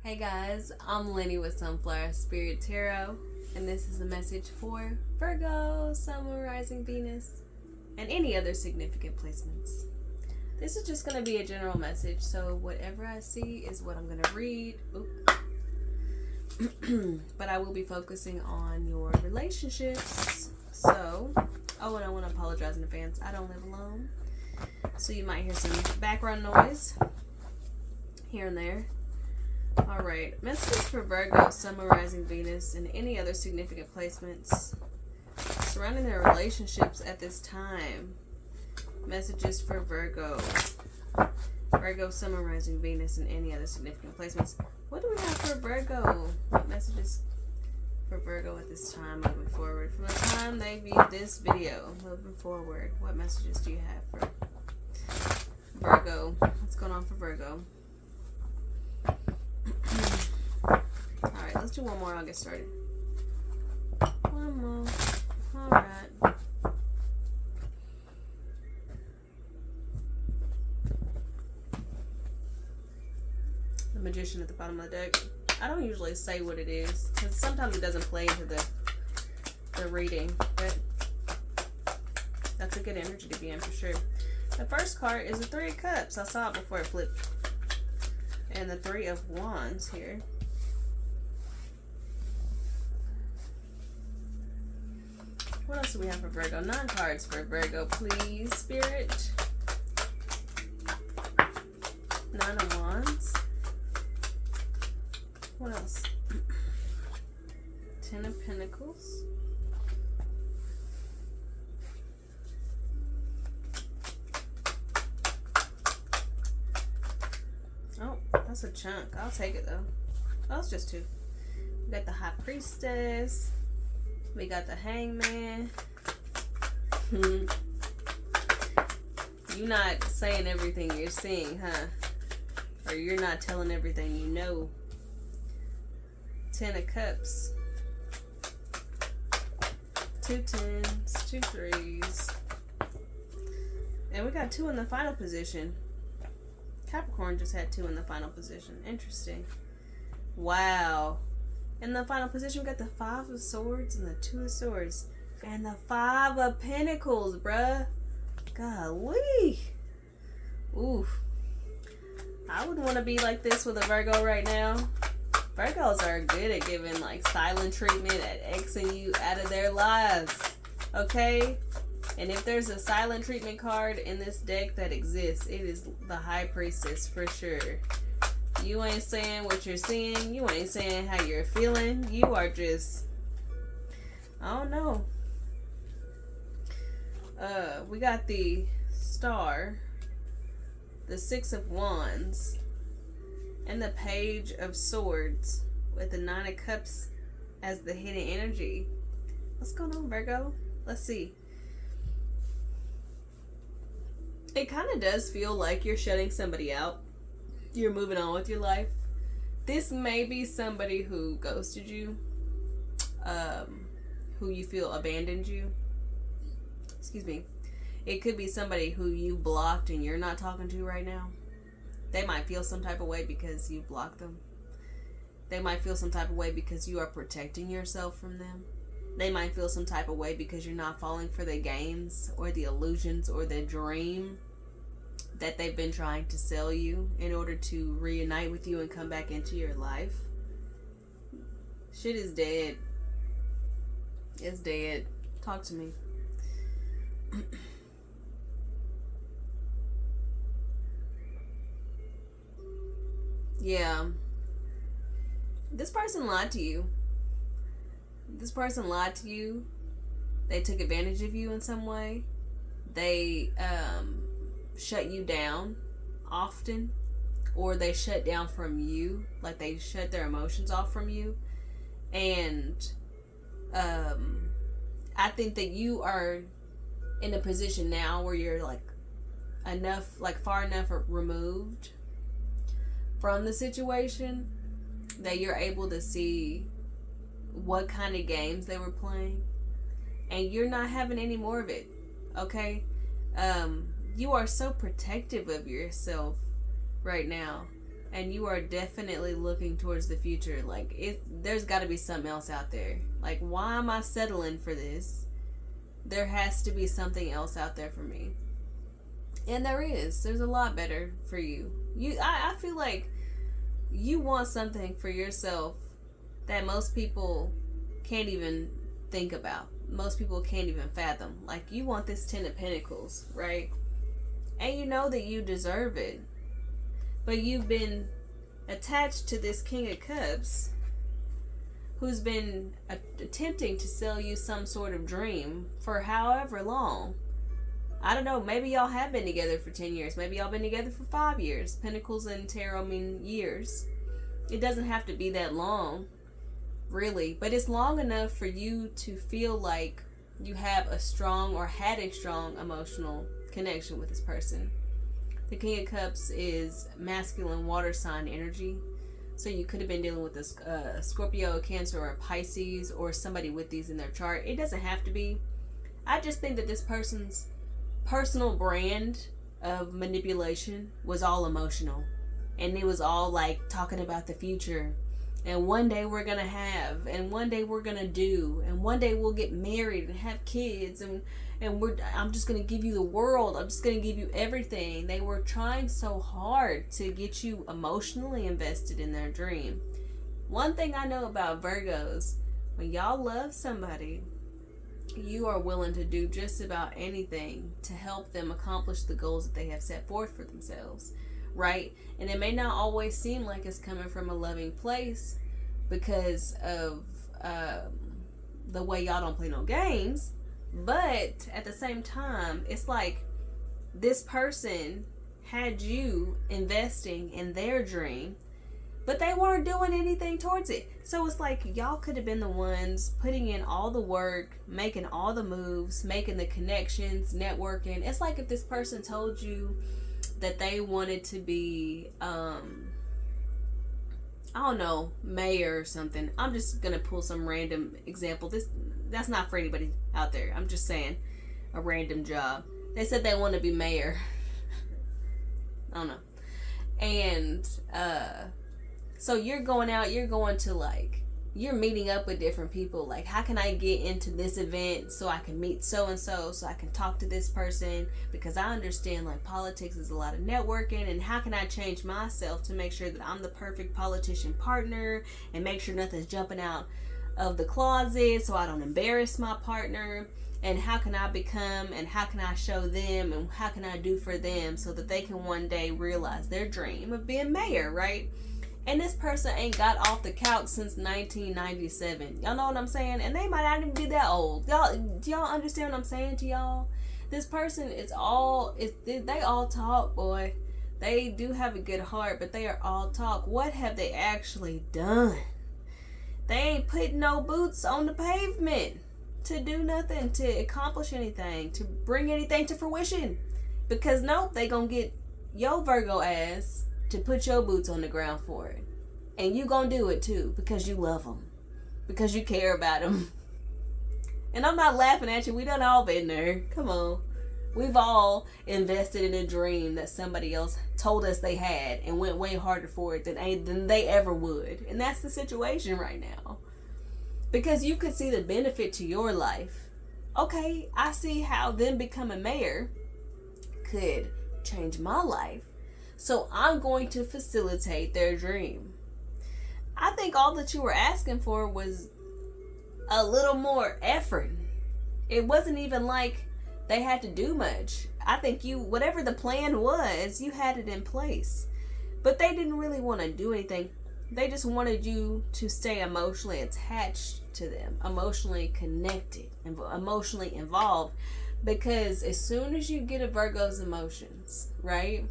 Hey guys, I'm Lynnie with Sunflower Spirit Tarot, and this is a message for Virgo, Sun, Moon, Rising, Venus, and any other significant placements. This is just going to be a general message, so whatever I see is what I'm going to read. But I will be focusing on your relationships. So, and I want to apologize in advance. I don't live alone, so you might hear some background noise here and there. Alright, messages for Virgo, Sun, Moon, Rising, Venus, and any other significant placements surrounding their relationships at this time. Messages for Virgo, Sun, Moon, Rising, Venus, and any other significant placements. What do we have for Virgo? What messages for Virgo at this time moving forward? From the time they view this video, moving forward, what messages do you have for Virgo? What's going on for Virgo? Alright, let's do one more. I'll get started. One more. Alright. The Magician at the bottom of the deck. I don't usually say what it is, because sometimes it doesn't play into the reading, but that's a good energy to be in for sure. The first card is the Three of Cups. I saw it before it flipped. And the Three of Wands here. What else do we have for Virgo? 9 cards for Virgo, please, Spirit. 9 of Wands. What else? 10 of Pentacles. Oh, that's a chunk. I'll take it though. Oh, it's just 2. We got the High Priestess. We got the Hangman. You're not saying everything you're seeing, huh? Or you're not telling everything you know. 10 of Cups. 2 10s, 2 3s. And we got 2 in the final position. Capricorn just had 2 in the final position. Interesting. Wow. In the final position, we got the 5 of Swords and the 2 of Swords. And the 5 of Pentacles, bruh. Golly. Oof. I would want to be like this with a Virgo right now. Virgos are good at giving like silent treatment, at Xing you out of their lives. Okay? And if there's a silent treatment card in this deck that exists, it is the High Priestess for sure. You ain't saying what you're seeing. You ain't saying how you're feeling. You are just, I don't know. We got the Star, the 6 of Wands, and the Page of Swords with the 9 of Cups as the hidden energy. What's going on, Virgo? Let's see. It kind of does feel like you're shutting somebody out. You're moving on with your life. This may be somebody who ghosted you, who you feel abandoned you. Excuse me. It could be somebody who you blocked and you're not talking to right now. They might feel some type of way because you blocked them. They might feel some type of way because you are protecting yourself from them. They might feel some type of way because you're not falling for the games or the illusions or the dream that they've been trying to sell you in order to reunite with you and come back into your life. Shit is dead. It's dead. Talk to me. Yeah. This person lied to you. This person lied to you. They took advantage of you in some way. They shut you down often, or they shut down from you, like they shut their emotions off from you. And I think that you are in a position now where you're far enough removed from the situation that you're able to see what kind of games they were playing, and you're not having any more of it. Okay? You are so protective of yourself right now. And you are definitely looking towards the future. Like, there's got to be something else out there. Like, why am I settling for this? There has to be something else out there for me. And there is. There's a lot better for you. I feel like you want something for yourself that most people can't even think about. Most people can't even fathom. Like, you want this 10 of Pentacles, right? And you know that you deserve it. But you've been attached to this King of Cups who's been attempting to sell you some sort of dream for however long. I don't know, maybe y'all have been together for 10 years. Maybe y'all been together for 5 years. Pentacles and tarot mean years. It doesn't have to be that long, really. But it's long enough for you to feel like you have a strong or had a strong emotional connection with this person. The King of Cups is masculine water sign energy. So you could have been dealing with a Scorpio, a Cancer, or a Pisces, or somebody with these in their chart. It doesn't have to be. I just think that this person's personal brand of manipulation was all emotional. And it was all like talking about the future. And one day we're going to have. And one day we're going to do. And one day we'll get married and have kids. And I'm just going to give you the world. I'm just going to give you everything. They were trying so hard to get you emotionally invested in their dream. One thing I know about Virgos, when y'all love somebody, you are willing to do just about anything to help them accomplish the goals that they have set forth for themselves, right? And it may not always seem like it's coming from a loving place because of the way y'all don't play no games. But at the same time, it's like this person had you investing in their dream, but they weren't doing anything towards it. So it's like y'all could have been the ones putting in all the work, making all the moves, making the connections, networking. It's like if this person told you that they wanted to be, I don't know, mayor or something. I'm just going to pull some random example. That's not for anybody out there. I'm just saying a random job. They said they want to be mayor. I don't know. And, so you're going out, you're going to like, you're meeting up with different people. Like, how can I get into this event so I can meet so-and-so, so I can talk to this person? Because I understand like politics is a lot of networking, and how can I change myself to make sure that I'm the perfect politician partner and make sure nothing's jumping out of the closet so I don't embarrass my partner? And how can I become, and how can I show them, and how can I do for them so that they can one day realize their dream of being mayor, right? And this person ain't got off the couch since 1997. Y'all know what I'm saying? And they might not even be that old. Do y'all understand what I'm saying to y'all? This person they all talk, boy. They do have a good heart, but they are all talk. What have they actually done? They ain't putting no boots on the pavement to do nothing, to accomplish anything, to bring anything to fruition. Because nope, they gonna get your Virgo ass to put your boots on the ground for it. And you gonna do it too, because you love them. Because you care about them. And I'm not laughing at you. We done all been there. Come on. We've all invested in a dream that somebody else told us they had and went way harder for it than they ever would. And that's the situation right now. Because you could see the benefit to your life. Okay, I see how them becoming mayor could change my life. So I'm going to facilitate their dream. I think all that you were asking for was a little more effort. It wasn't even like they had to do much. I think whatever the plan was, you had it in place. But they didn't really want to do anything. They just wanted you to stay emotionally attached to them, emotionally connected, and emotionally involved. Because as soon as you get a Virgo's emotions, right?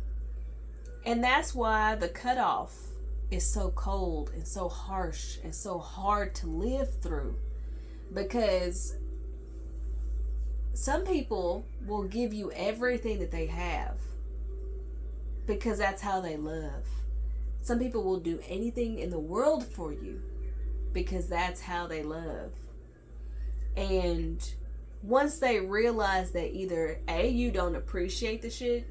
And that's why the cutoff is so cold and so harsh and so hard to live through. Because some people will give you everything that they have because that's how they love. Some people will do anything in the world for you because that's how they love. And once they realize that either A, you don't appreciate the shit,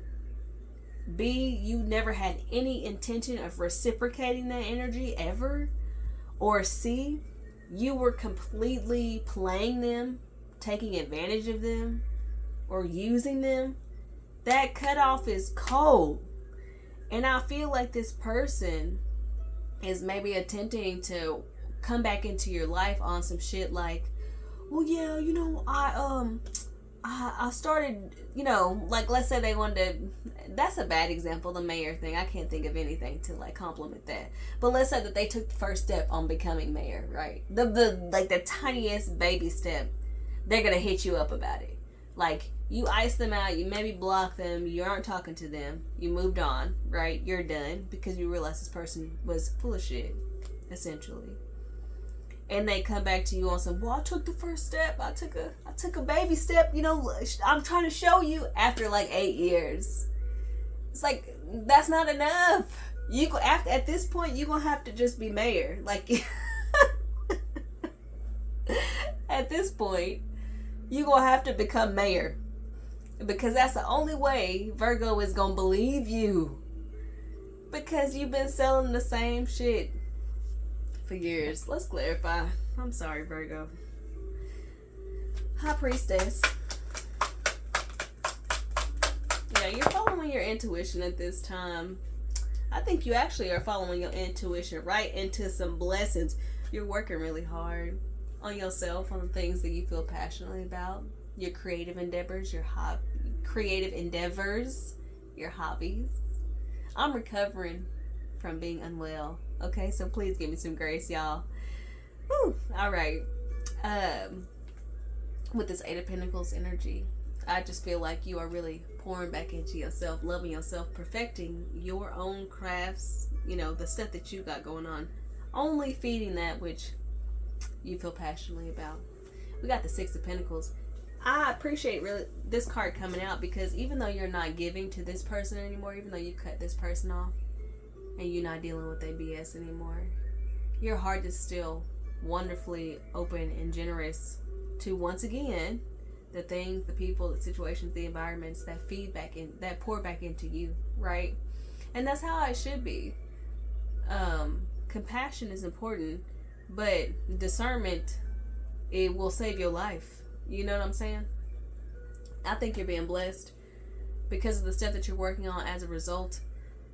B, you never had any intention of reciprocating that energy ever. Or C, you were completely playing them, taking advantage of them, or using them. That cutoff is cold. And I feel like this person is maybe attempting to come back into your life on some shit like, well, yeah, you know, I started, you know, like, let's say they wanted to, that's a bad example, the mayor thing. I can't think of anything to, like, compliment that. But let's say that they took the first step on becoming mayor, right? The tiniest baby step. They're going to hit you up about it. Like, you ice them out, you maybe block them, you aren't talking to them, you moved on, right? You're done because you realize this person was full of shit, essentially. And they come back to you on some, well, I took the first step, I took a baby step, you know, I'm trying to show you, after like 8 years. It's like, that's not enough. At this point, you're gonna have to just be mayor. Like, at this point, you're gonna have to become mayor. Because that's the only way Virgo is gonna believe you. Because you've been selling the same shit for years. Let's clarify. I'm sorry, Virgo. High Priestess. Yeah, you're following your intuition at this time. I think you actually are following your intuition right into some blessings. You're working really hard on yourself, on the things that you feel passionately about. Your creative endeavors, your hobbies. I'm recovering from being unwell. Okay, so please give me some grace, y'all. Whew. All right. With this Eight of Pentacles energy, I just feel like you are really pouring back into yourself, loving yourself, perfecting your own crafts, you know, the stuff that you got going on. Only feeding that which you feel passionately about. We got the Six of Pentacles. I appreciate really this card coming out because even though you're not giving to this person anymore, even though you cut this person off and you're not dealing with their BS anymore, your heart is still wonderfully open and generous to, once again, the things, the people, the situations, the environments that feed back in, that pour back into you, right? And that's how it should be. Compassion is important, but discernment, it will save your life. You know what I'm saying? I think you're being blessed because of the stuff that you're working on as a result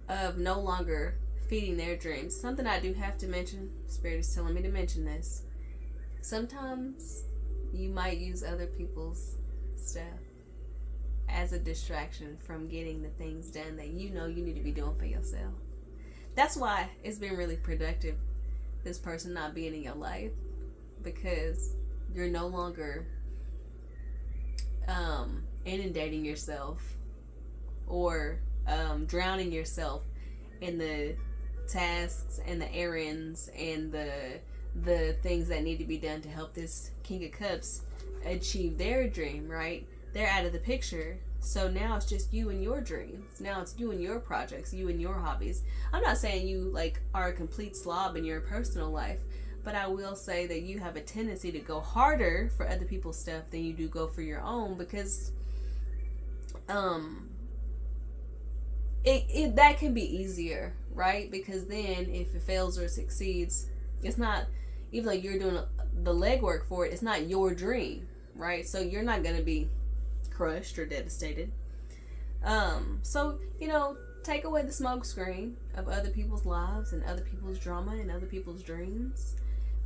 of no longer feeding their dreams. Something I do have to mention, Spirit is telling me to mention this. Sometimes you might use other people's stuff as a distraction from getting the things done that you know you need to be doing for yourself. That's why it's been really productive, this person not being in your life, because you're no longer inundating yourself or drowning yourself in the tasks and the errands and the things that need to be done to help this King of Cups achieve their dream, right? They're out of the picture. So now it's just you and your dreams. Now it's you and your projects, you and your hobbies. I'm not saying you like are a complete slob in your personal life, but I will say that you have a tendency to go harder for other people's stuff than you do go for your own, because that can be easier, right? Because then if it fails or succeeds, it's not, even though you're doing the legwork for it, it's not your dream, right? So you're not going to be crushed or devastated. So, you know, take away the smoke screen of other people's lives and other people's drama and other people's dreams.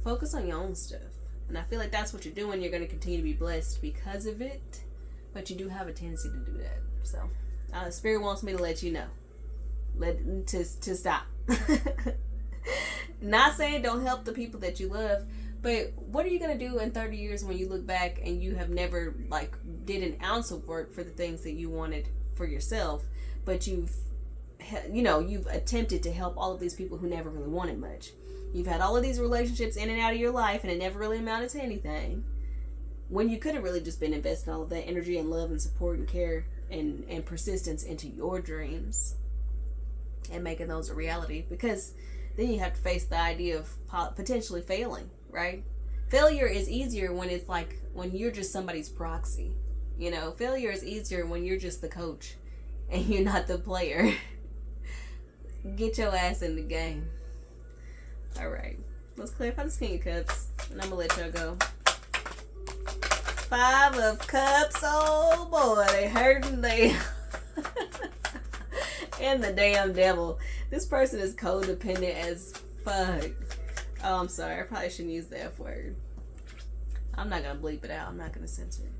Focus on your own stuff. And I feel like that's what you're doing. You're going to continue to be blessed because of it, but you do have a tendency to do that. So Spirit wants me to let you know, to stop. Not saying don't help the people that you love, but what are you going to do in 30 years when you look back and you have never like did an ounce of work for the things that you wanted for yourself, but you've attempted to help all of these people who never really wanted much. You've had all of these relationships in and out of your life and it never really amounted to anything, when you could have really just been investing all of that energy and love and support and care and persistence into your dreams and making those a reality. Because then you have to face the idea of potentially failing, right? Failure is easier when it's like when you're just somebody's proxy. You know, failure is easier when you're just the coach and you're not the player. Get your ass in the game. Alright. Let's clarify the King of Cups. And I'm going to let y'all go. 5 of Cups. Oh boy. They hurting. They... and the damn devil. This person is codependent as fuck. Oh, I'm sorry. I probably shouldn't use the F word. I'm not going to bleep it out. I'm not going to censor it.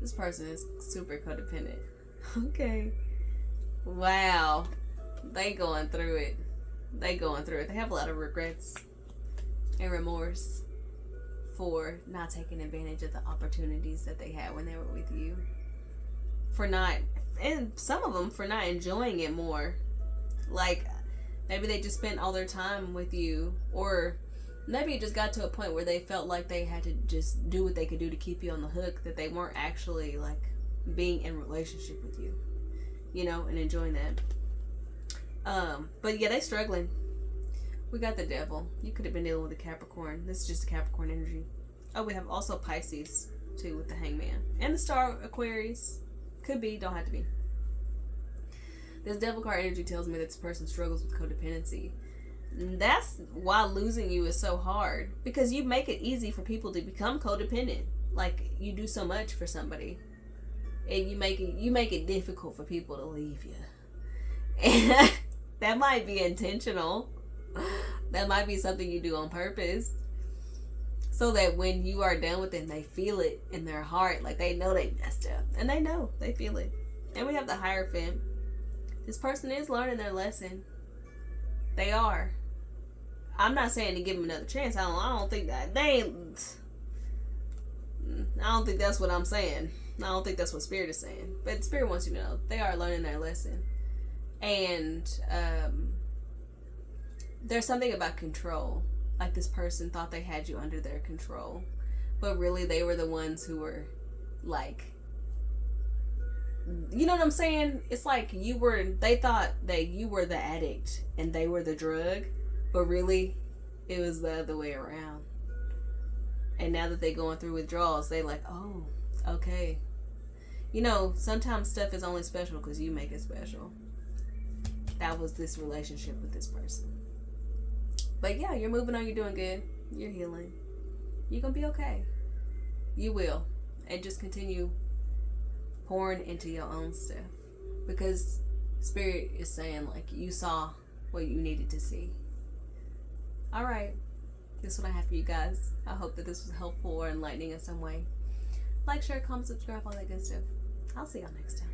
This person is super codependent. Okay. Wow. They going through it. They going through it. They have a lot of regrets and remorse for not taking advantage of the opportunities that they had when they were with you. For not, and some of them for not enjoying it more. Like, maybe they just spent all their time with you, or maybe it just got to a point where they felt like they had to just do what they could do to keep you on the hook, that they weren't actually, like, being in relationship with you, you know, and enjoying that. But yeah, they struggling. We got the devil. You could have been dealing with a Capricorn. This is just a Capricorn energy. Oh, we have also Pisces, too, with the Hangman. And the Star Aquarius. Could be, don't have to be. This devil card energy tells me that this person struggles with codependency. That's why losing you is so hard, because you make it easy for people to become codependent. Like, you do so much for somebody, and you make it difficult for people to leave you. And that might be intentional. That might be something you do on purpose, so that when you are done with them, they feel it in their heart, like they know they messed up, and they feel it. And we have the Hierophant. This person is learning their lesson. They are. I'm not saying to give them another chance. I don't think that I don't think that's what I'm saying. I don't think that's what Spirit is saying. But Spirit wants you to know they are learning their lesson. And there's something about control. Like, this person thought they had you under their control, but really they were the ones who were, like, you know what I'm saying? It's like they thought that you were the addict and they were the drug, but really it was the other way around. And now that they're going through withdrawals, they like, oh, okay. You know, sometimes stuff is only special because you make it special. That was this relationship with this person. But yeah, you're moving on. You're doing good. You're healing. You're going to be okay. You will. And just continue pouring into your own stuff. Because Spirit is saying, like, you saw what you needed to see. Alright. This is what I have for you guys. I hope that this was helpful or enlightening in some way. Like, share, comment, subscribe, all that good stuff. I'll see y'all next time.